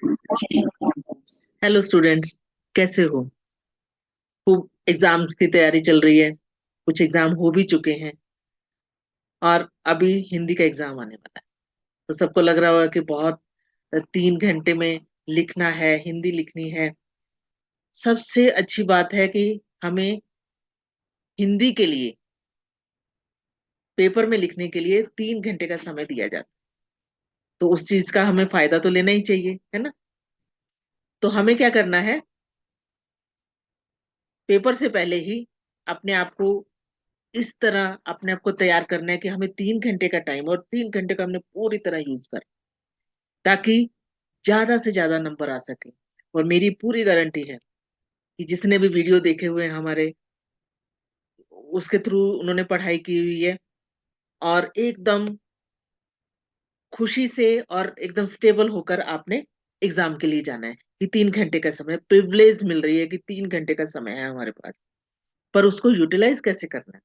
Hello students, कैसे हो? खूब एग्जाम्स की तैयारी चल रही है। कुछ एग्जाम हो भी चुके हैं और अभी हिंदी का एग्जाम आने वाला है। तो सबको लग रहा होगा कि बहुत 3 घंटे में लिखना है, हिंदी लिखनी है। सबसे अच्छी बात है कि हमें हिंदी के लिए, पेपर में लिखने के लिए 3 घंटे का समय दिया जाता है। तो उस चीज का हमें फायदा तो लेना ही चाहिए, है ना? तो हमें क्या करना है, पेपर से पहले ही अपने आप को इस तरह अपने आप को तैयार करना है कि हमें 3 घंटे का टाइम, और 3 घंटे का हमने पूरी तरह यूज कर, ताकि ज्यादा से ज्यादा नंबर आ सके। और मेरी पूरी गारंटी है कि जिसने भी वीडियो देखे हुए हैं हमारे, उसके थ्रू उन्होंने पढ़ाई की हुई है और एकदम खुशी से और एकदम स्टेबल होकर आपने एग्जाम के लिए जाना है। कि 3 घंटे का समय प्रिविलेज मिल रही है, कि 3 घंटे का समय है हमारे पास, पर उसको यूटिलाइज कैसे करना है,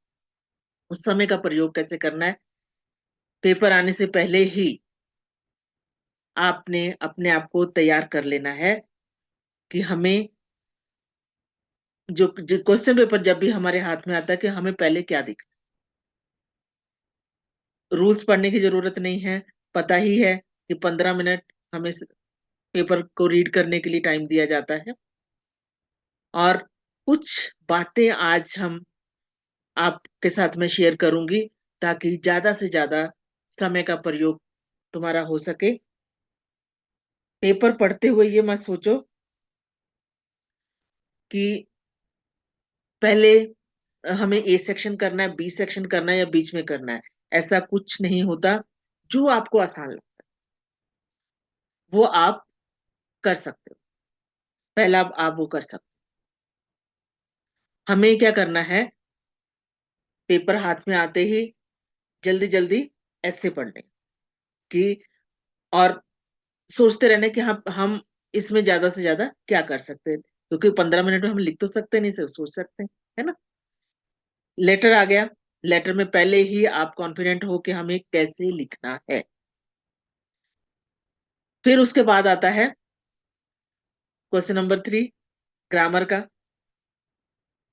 उस समय का प्रयोग कैसे करना है। पेपर आने से पहले ही आपने अपने आप को तैयार कर लेना है कि हमें जो क्वेश्चन पेपर जब भी हमारे हाथ में आता है, कि हमें पहले क्या दिखना। रूल्स पढ़ने की जरूरत नहीं है, पता ही है कि 15 मिनट हमें पेपर को रीड करने के लिए टाइम दिया जाता है। और कुछ बातें आज हम आपके साथ में शेयर करूंगी, ताकि ज्यादा से ज्यादा समय का प्रयोग तुम्हारा हो सके। पेपर पढ़ते हुए ये मत सोचो कि पहले हमें ए सेक्शन करना है, बी सेक्शन करना है या बीच में करना है। ऐसा कुछ नहीं होता। जो आपको आसान लगता है वो आप कर सकते हो। पहला आप वो कर सकते हो। हमें क्या करना है, पेपर हाथ में आते ही जल्दी जल्दी ऐसे पढ़ने की, और सोचते रहना कि हम इसमें ज्यादा से ज्यादा क्या कर सकते हैं, क्योंकि 15 मिनट में हम लिख तो सकते नहीं, सिर्फ सोच सकते हैं, है ना? लेटर आ गया। लेटर में पहले ही आप कॉन्फिडेंट हो कि हमें कैसे लिखना है। फिर उसके बाद आता है क्वेश्चन नंबर 3, ग्रामर का।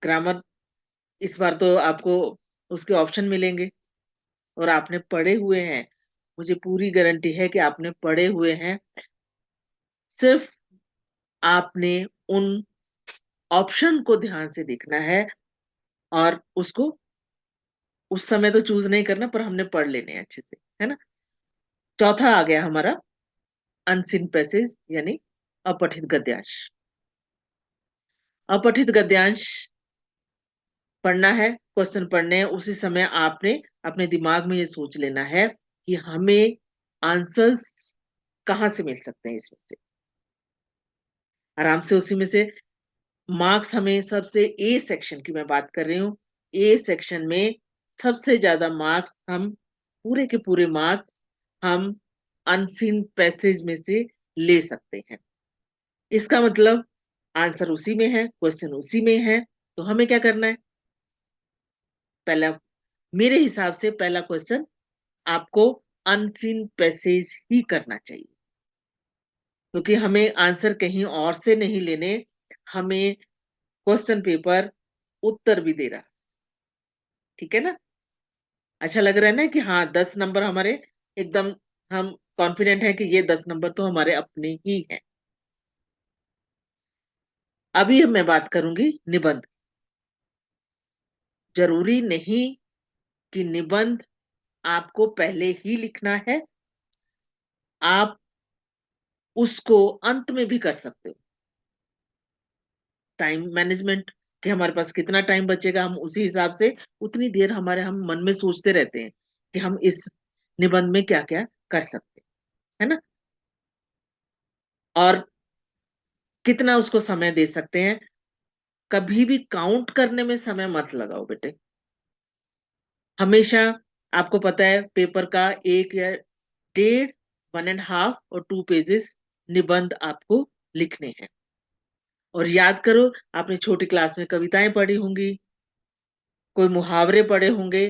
ग्रामर इस बार तो आपको उसके ऑप्शन मिलेंगे, और आपने पढ़े हुए हैं। मुझे पूरी गारंटी है कि आपने पढ़े हुए हैं। सिर्फ आपने उन ऑप्शन को ध्यान से देखना है, और उसको उस समय तो चूज नहीं करना, पर हमने पढ़ लेने हैं अच्छे से, है ना? चौथा आ गया हमारा अनसीन पैसेज, यानी अपठित गद्यांश। अपठित गद्यांश पढ़ना है, क्वेश्चन पढ़ने हैं, उसी समय आपने अपने दिमाग में ये सोच लेना है कि हमें आंसर्स कहाँ से मिल सकते हैं इसमें से। आराम से उसी में से मार्क्स हमें सबसे, ए सेक्शन की मैं बात कर रही हूँ, ए सेक्शन में सबसे ज्यादा मार्क्स हम, पूरे के पूरे मार्क्स हम अनसीन पैसेज में से ले सकते हैं। इसका मतलब आंसर उसी में है, क्वेश्चन उसी में है। तो हमें क्या करना है, पहला, मेरे हिसाब से पहला क्वेश्चन आपको अनसीन पैसेज ही करना चाहिए, क्योंकि हमें आंसर कहीं और से नहीं लेने। हमें क्वेश्चन पेपर उत्तर भी दे रहा, ठीक है ना? अच्छा लग रहा है ना कि हाँ, 10 नंबर हमारे एकदम, हम कॉन्फिडेंट है कि ये 10 नंबर तो हमारे अपने ही हैं। अभी मैं बात करूंगी निबंध। जरूरी नहीं कि निबंध आपको पहले ही लिखना है, आप उसको अंत में भी कर सकते हो। टाइम मैनेजमेंट, कि हमारे पास कितना टाइम बचेगा, हम उसी हिसाब से उतनी देर हमारे हम मन में सोचते रहते हैं कि हम इस निबंध में क्या क्या कर सकते हैं, है ना? और कितना उसको समय दे सकते हैं। कभी भी काउंट करने में समय मत लगाओ बेटे। हमेशा, आपको पता है, पेपर का 1 या 1.5, 1.5 और 2 पेजेस निबंध आपको लिखने हैं। और याद करो, आपने छोटी क्लास में कविताएं पढ़ी होंगी, कोई मुहावरे पढ़े होंगे।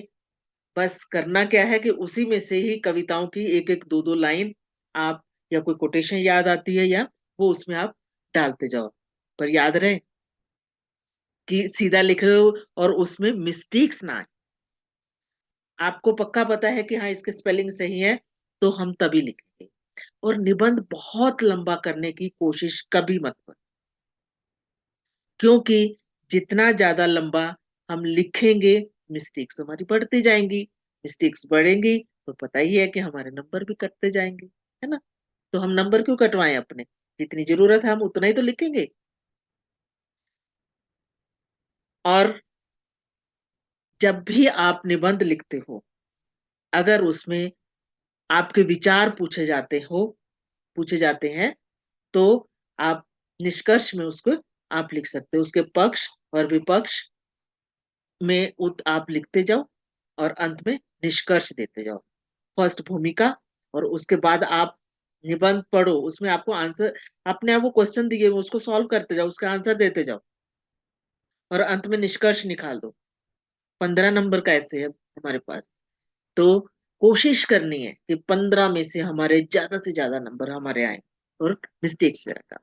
बस करना क्या है कि उसी में से ही कविताओं की एक एक दो दो लाइन आप, या कोई कोटेशन याद आती है, या वो उसमें आप डालते जाओ। पर याद रहे कि सीधा लिख रहे हो और उसमें मिस्टेक्स ना आए। आपको पक्का पता है कि हाँ, इसके स्पेलिंग सही है, तो हम तभी लिखेंगे। और निबंध बहुत लंबा करने की कोशिश कभी मत करो, क्योंकि जितना ज़्यादा लंबा हम लिखेंगे, मिस्टेक्स हमारी बढ़ती जाएँगी। मिस्टेक्स बढ़ेंगी, तो पता ही है कि हमारे नंबर भी कटते जाएँगे, है ना? तो हम नंबर क्यों कटवाएँ अपने? जितनी ज़रूरत है हम उतना ही तो लिखेंगे। और जब भी आप निबंध लिखते हो, अगर उसमें आपके विचार पूछे जाते हैं, तो आप निष्कर्ष में उसको आप लिख सकते हो। उसके पक्ष और विपक्ष में आप लिखते जाओ और अंत में निष्कर्ष देते जाओ। फर्स्ट भूमिका और उसके बाद आप निबंध पढ़ो, उसमें आपको आंसर अपने आप वो क्वेश्चन दिए हुए उसको सॉल्व करते जाओ, उसका आंसर देते जाओ और अंत में निष्कर्ष निकाल दो। 15 नंबर का ऐसे है हमारे पास। तो कोशिश करनी है कि 15 में से हमारे ज़्यादा से ज़्यादा नंबर हमारे आएँ और मिस्टेक से रखा।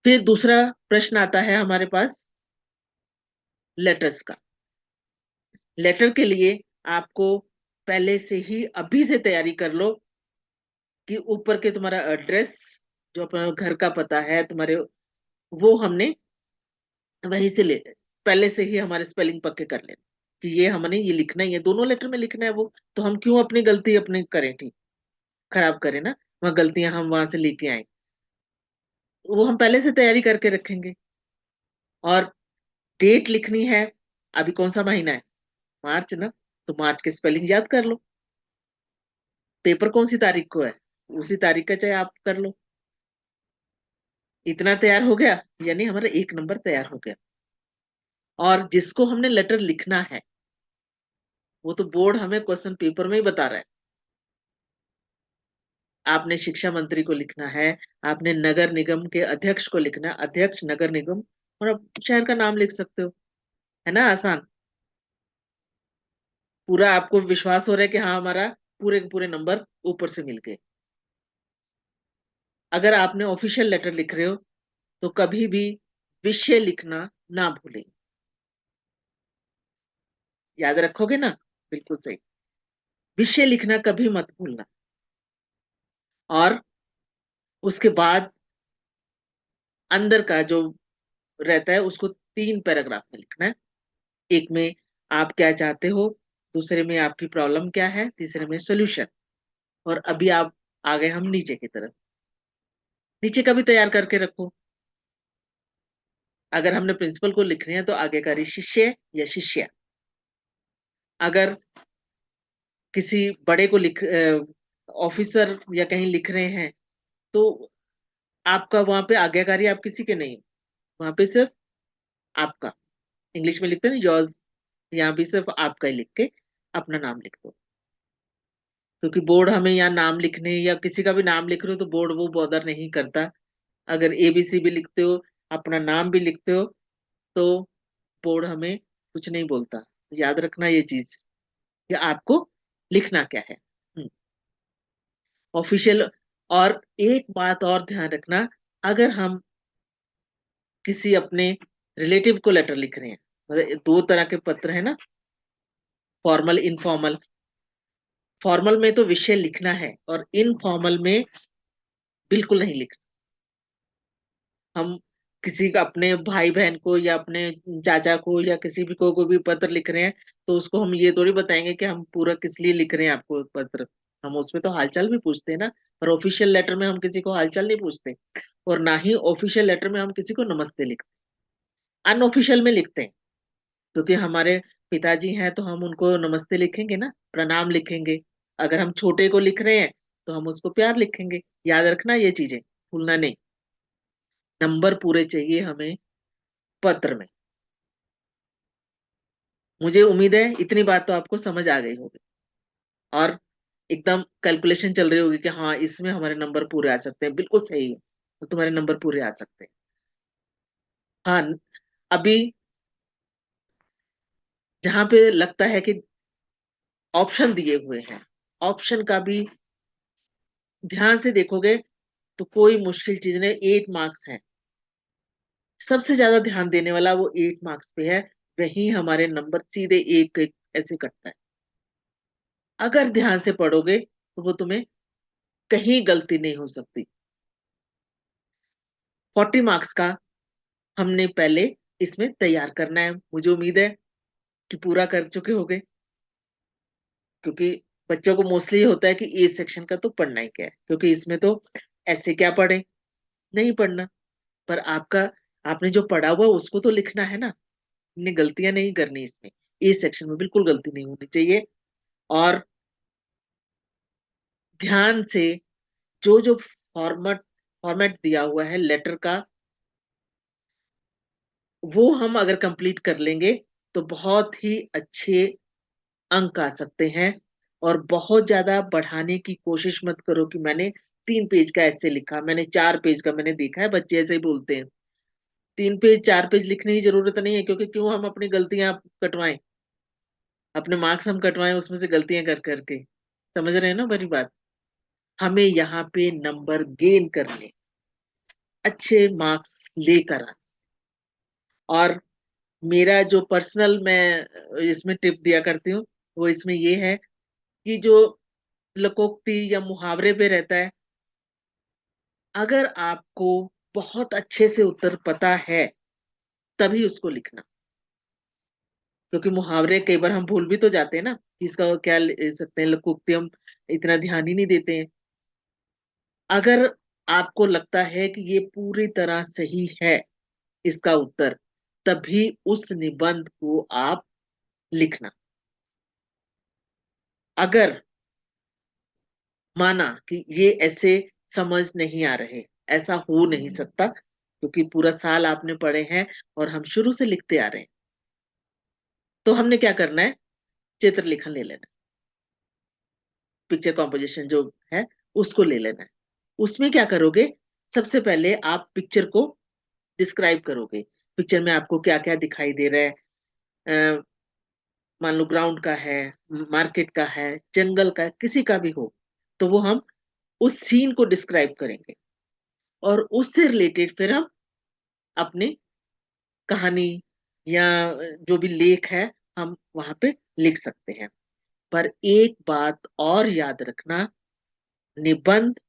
फिर दूसरा प्रश्न आता है हमारे पास लेटर्स का। लेटर के लिए आपको पहले से ही अभी से तैयारी कर लो कि ऊपर के तुम्हारा एड्रेस, जो अपना घर का पता है तुम्हारे, वो हमने वहीं से ले पहले से ही हमारे स्पेलिंग पक्के कर लेना कि ये हमने ये लिखना ही है, दोनों लेटर में लिखना है वो, तो हम क्यों अपनी गलती अपने करें, ठीक खराब करें ना, वहाँ गलतियाँ हम वहाँ से लेके आएँ। वो हम पहले से तैयारी करके रखेंगे। और डेट लिखनी है, अभी कौन-सा महीना है? मार्च ना, तो मार्च की स्पेलिंग याद कर लो। पेपर कौन-सी तारीख को है? उसी तारीख का चाहे आप कर लो। इतना तैयार हो गया, यानी हमारा 1 नंबर तैयार हो गया। और जिसको हमने लेटर लिखना है, वो तो बोर्ड हमें क्वेश्चन पेपर में ही बता रहा है। आपने शिक्षा मंत्री को लिखना है, आपने नगर निगम के अध्यक्ष को लिखना है, अध्यक्ष नगर निगम, और आप शहर का नाम लिख सकते हो। है ना आसान? पूरा आपको विश्वास हो रहा है कि हाँ, हमारा पूरे के पूरे नंबर ऊपर से मिल गए। अगर आपने ऑफिशियल लेटर लिख रहे हो, तो कभी भी विषय लिखना ना भूलें। याद रखोगे ना? बिल्कुल सही। विषय लिखना कभी मत भूलना। और उसके बाद अंदर का जो रहता है उसको 3 पैराग्राफ में लिखना है। एक में आप क्या चाहते हो, दूसरे में आपकी प्रॉब्लम क्या है, तीसरे में सॉल्यूशन, और अभी आप आ गए हम नीचे की तरफ। नीचे का भी तैयार करके रखो। अगर हमने प्रिंसिपल को लिखने हैं तो आज्ञाकारी शिष्य या शिष्या। अगर किसी बड़े को ऑफिसर या कहीं लिख रहे हैं, तो आपका वहाँ पे आज्ञाकारी आप किसी के नहीं हो, वहाँ पे सिर्फ आपका। इंग्लिश में लिखते हैं ना योर्स, यहाँ भी सिर्फ आपका ही लिख के अपना नाम लिख दो। क्योंकि बोर्ड हमें यहाँ नाम लिखने या किसी का भी नाम लिख रहे हो तो बोर्ड वो बॉदर नहीं करता। अगर एबीसी भी लिखते हो, अपना नाम भी लिखते हो, तो बोर्ड हमें कुछ नहीं बोलता। याद रखना ये चीज़ कि आपको लिखना क्या है। हुँ, ऑफ़िशियल। और एक बात और ध्यान रखना, अगर हम किसी अपने रिलेटिव को लेटर लिख रहे हैं, मतलब 2 तरह के पत्र हैं ना, फॉर्मल, इनफॉर्मल। फॉर्मल में तो विषय लिखना है और इनफॉर्मल में बिल्कुल नहीं लिखना। हम किसी का अपने भाई-बहन को या अपने चाचा को या किसी भी को कोई भी पत्र लिख रहे हैं, तो उसको हम ये थोड़ी बताएँगे कि हम पूरा किस लिए लिख रहे हैं आपको पत्र। हम उसमें तो हाल-चाल भी पूछते हैं ना, पर ऑफ़िशियल लेटर में हम किसी को हाल-चाल नहीं पूछते और ना ही ऑफ़िशियल लेटर में हम किसी को नमस्ते लिखते हैं। अनऑफ़िशियल में लिखते हैं, क्योंकि हमारे पिताजी हैं तो हम उनको नमस्ते लिखेंगे ना, प्रणाम लिखेंगे। अगर हम छोटे को लिख रहे हैं, तो हम उसको प्यार लिखेंगे। याद रखना ये चीज़ें, भूलना नहीं। नंबर पूरे चाहिए हमें पत्र में। मुझे उम्मीद है इतनी बात तो आपको समझ आ गई होगी और एकदम कैलकुलेशन चल रही होगी कि हाँ, इसमें हमारे नंबर पूरे आ सकते हैं। बिल्कुल सही है, तो तुम्हारे नंबर पूरे आ सकते हैं। हाँ, अभी जहाँ पे लगता है कि ऑप्शन दिए हुए हैं, ऑप्शन का भी ध्यान से देखोगे तो कोई मुश्किल चीज नहीं, 8 मार्क्स है। सबसे ज्यादा ध्यान देने वाला वो 8 मार्क्स पे है, वही हमारे नंबर सीधे एक एक ऐसे कटता है। अगर ध्यान से पढ़ोगे तो वो तुम्हें कहीं गलती नहीं हो सकती। 40 मार्क्स का हमने पहले इसमें तैयार करना है, मुझे उम्मीद है कि पूरा कर चुके होगे, क्योंकि बच्चों को मोस्टली होता है कि ए सेक्शन का तो पढ़ना ही क्या है, क्योंकि इसमें तो ऐसे क्या पढ़े, नहीं पढ़ना। पर आपका, आपने जो पढ़ा हुआ उसको तो लिखना है ना, हमने गलतियां नहीं करनी इसमें। ए सेक्शन में बिल्कुल गलती नहीं होनी चाहिए। और ध्यान से जो जो फॉर्मेट फॉर्मेट दिया हुआ है लेटर का, वो हम अगर कंप्लीट कर लेंगे तो बहुत ही अच्छे अंक आ सकते हैं। और बहुत ज्यादा बढ़ाने की कोशिश मत करो कि मैंने 3 पेज का ऐसे लिखा, मैंने 4 पेज का, मैंने देखा है बच्चे ऐसे ही बोलते हैं। 3 पेज 4 पेज लिखने की जरूरत नहीं है, क्योंकि क्यों हम अपनी गलतियां कटवाएं, अपने मार्क्स हम कटवाएं उसमें से गलतियां कर करके। समझ रहे हैं ना मेरी बात? हमें यहाँ पे नंबर गेन करने, अच्छे मार्क्स लेकर आने। और मेरा जो पर्सनल मैं इसमें टिप दिया करती हूँ, वो इसमें ये है कि जो लोकोक्ति या मुहावरे पे रहता है, अगर आपको बहुत अच्छे से उत्तर पता है तभी उसको लिखना। क्योंकि मुहावरे कई बार हम भूल भी तो जाते हैं ना कि इसका क्या ले सकते हैं, लोकोक्ति हम इतना ध्यान ही नहीं देते हैं। अगर आपको लगता है कि ये पूरी तरह सही है इसका उत्तर, तभी उस निबंध को आप लिखना। अगर माना कि ये ऐसे समझ नहीं आ रहे, ऐसा हो नहीं सकता, क्योंकि पूरा साल आपने पढ़े हैं और हम शुरू से लिखते आ रहे हैं, तो हमने क्या करना है, चित्र लेखन ले लेना, पिक्चर कॉम्पोजिशन जो है उसको ले लेना है। उसमें क्या करोगे, सबसे पहले आप पिक्चर को डिस्क्राइब करोगे। पिक्चर में आपको क्या क्या दिखाई दे रहा है, मान लो ग्राउंड का है, मार्केट का है, जंगल का है, किसी का भी हो, तो वो हम उस सीन को डिस्क्राइब करेंगे। और उससे रिलेटेड फिर हम अपनी कहानी या जो भी लेख है हम वहां पे लिख सकते हैं। पर एक बात और याद रखना, निबंध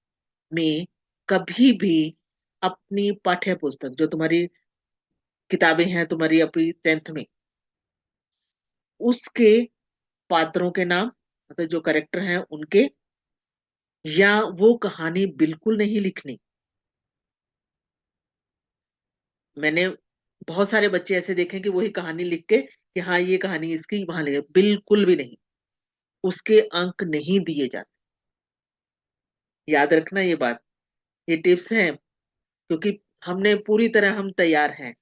में कभी भी अपनी पाठ्य पुस्तक, जो तुम्हारी किताबें हैं तुम्हारी अपनी 10th में, उसके पात्रों के नाम, मतलब जो करेक्टर हैं उनके, या वो कहानी बिल्कुल नहीं लिखनी। मैंने बहुत सारे बच्चे ऐसे देखे कि वही कहानी लिख के कि हाँ ये कहानी इसकी, वहां लिखे, बिल्कुल भी नहीं। उसके अंक नहीं दिए जाते, याद रखना ये बात। ये टिप्स हैं, क्योंकि हमने पूरी तरह हम तैयार हैं,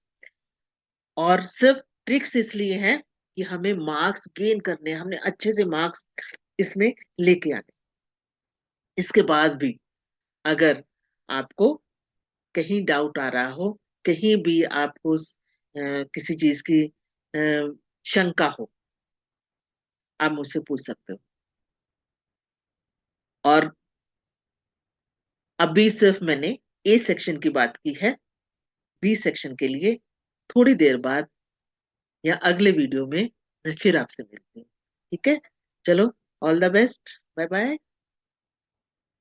और सिर्फ ट्रिक्स इसलिए हैं कि हमें मार्क्स गेन करने हैं, हमने अच्छे से मार्क्स इसमें लेके आने। इसके बाद भी अगर आपको कहीं डाउट आ रहा हो, कहीं भी आपको किसी चीज की शंका हो, आप मुझसे पूछ सकते हो। और अभी सिर्फ मैंने ए सेक्शन की बात की है, बी सेक्शन के लिए थोड़ी देर बाद या अगले वीडियो में मैं फिर आपसे मिलती हूँ। ठीक है, चलो, all the best, bye bye.